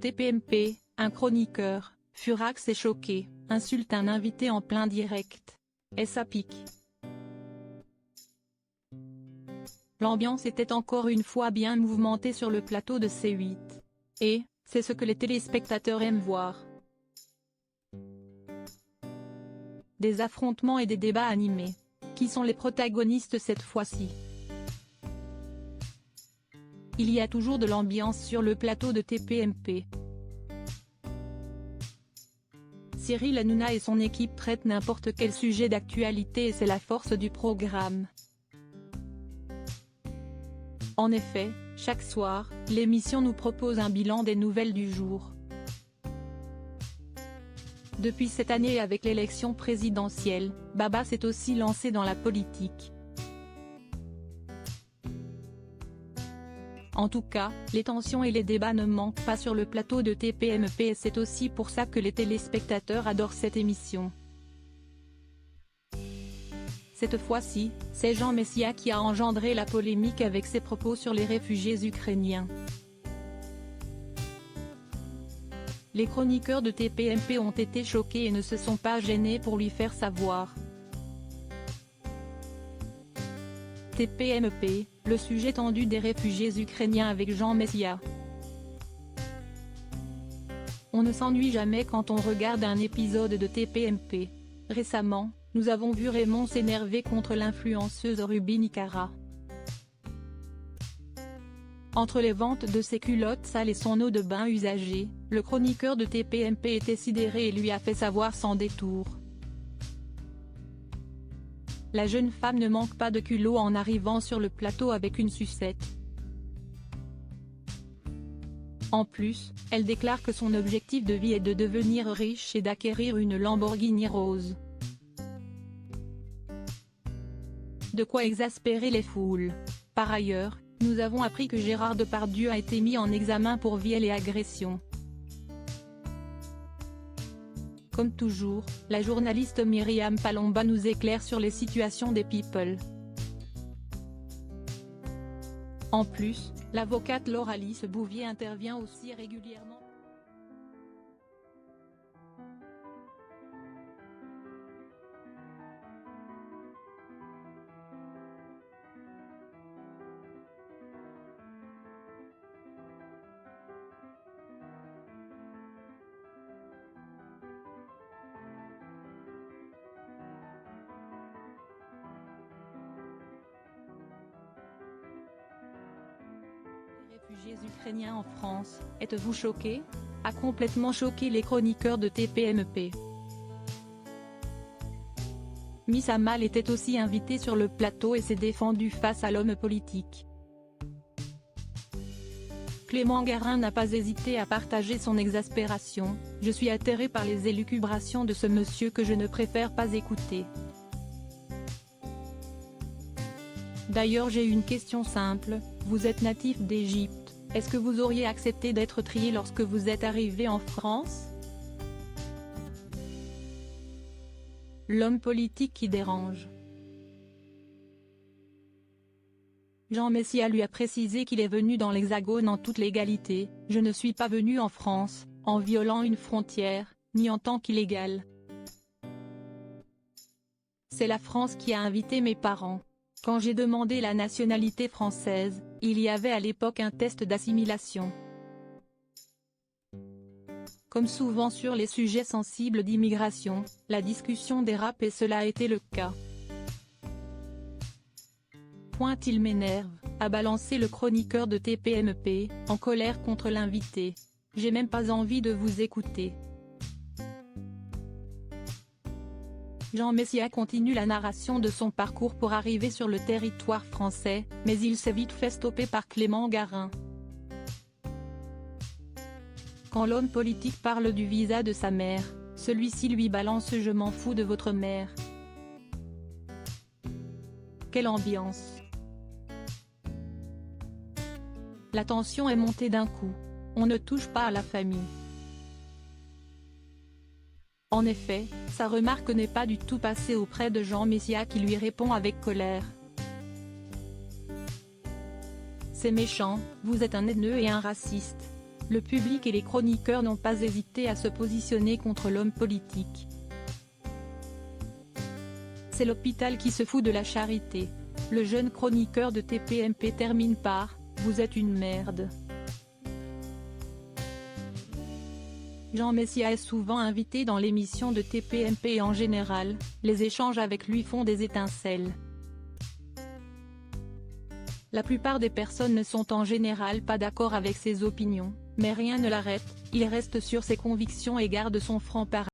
TPMP, un chroniqueur, furax et choqué, insulte un invité en plein direct. Et ça pique. L'ambiance était encore une fois bien mouvementée sur le plateau de C8. Et, c'est ce que les téléspectateurs aiment voir. Des affrontements et des débats animés. Qui sont les protagonistes cette fois-ci? Il y a toujours de l'ambiance sur le plateau de TPMP. Cyril Hanouna et son équipe traitent n'importe quel sujet d'actualité et c'est la force du programme. En effet, chaque soir, l'émission nous propose un bilan des nouvelles du jour. Depuis cette année avec l'élection présidentielle, Baba s'est aussi lancé dans la politique. En tout cas, les tensions et les débats ne manquent pas sur le plateau de TPMP et c'est aussi pour ça que les téléspectateurs adorent cette émission. Cette fois-ci, c'est Jean Messia qui a engendré la polémique avec ses propos sur les réfugiés ukrainiens. Les chroniqueurs de TPMP ont été choqués et ne se sont pas gênés pour lui faire savoir. TPMP, le sujet tendu des réfugiés ukrainiens avec Jean Messia. On ne s'ennuie jamais quand on regarde un épisode de TPMP. Récemment, nous avons vu Raymond s'énerver contre l'influenceuse Ruby Nicara. Entre les ventes de ses culottes sales et son eau de bain usagée, le chroniqueur de TPMP était sidéré et lui a fait savoir sans détour. La jeune femme ne manque pas de culot en arrivant sur le plateau avec une sucette. En plus, elle déclare que son objectif de vie est de devenir riche et d'acquérir une Lamborghini rose. De quoi exaspérer les foules. Par ailleurs, nous avons appris que Gérard Depardieu a été mis en examen pour viol et agression. Comme toujours, la journaliste Myriam Palomba nous éclaire sur les situations des people. En plus, l'avocate Laure-Alice Bouvier intervient aussi régulièrement. Réfugiés ukrainiens en France, êtes-vous choqués? A complètement choqué les chroniqueurs de TPMP. Miss Amal était aussi invitée sur le plateau et s'est défendue face à l'homme politique. Clément Garin n'a pas hésité à partager son exaspération. Je suis atterré par les élucubrations de ce monsieur que je ne préfère pas écouter. D'ailleurs j'ai une question simple, vous êtes natif d'Égypte, est-ce que vous auriez accepté d'être trié lorsque vous êtes arrivé en France? L'homme politique qui dérange. Jean Messia lui a précisé qu'il est venu dans l'Hexagone en toute légalité, je ne suis pas venu en France, en violant une frontière, ni en tant qu'illégal. C'est la France qui a invité mes parents. Quand j'ai demandé la nationalité française, il y avait à l'époque un test d'assimilation. Comme souvent sur les sujets sensibles d'immigration, la discussion dérape et cela a été le cas. Il m'énerve, a balancé le chroniqueur de TPMP, en colère contre l'invité. J'ai même pas envie de vous écouter. Jean Messia continue la narration de son parcours pour arriver sur le territoire français, mais il s'est vite fait stopper par Clément Garin. Quand l'homme politique parle du visa de sa mère, celui-ci lui balance « Je m'en fous de votre mère ». Quelle ambiance! La tension est montée d'un coup. On ne touche pas à la famille. En effet, sa remarque n'est pas du tout passée auprès de Jean Messia qui lui répond avec colère. C'est méchant, vous êtes un haineux et un raciste. le public et les chroniqueurs n'ont pas hésité à se positionner contre l'homme politique. C'est l'hôpital qui se fout de la charité. Le jeune chroniqueur de TPMP termine par « Vous êtes une merde ». Jean Messia est souvent invité dans l'émission de TPMP et en général, les échanges avec lui font des étincelles. La plupart des personnes ne sont en général pas d'accord avec ses opinions, mais rien ne l'arrête, il reste sur ses convictions et garde son franc-parler.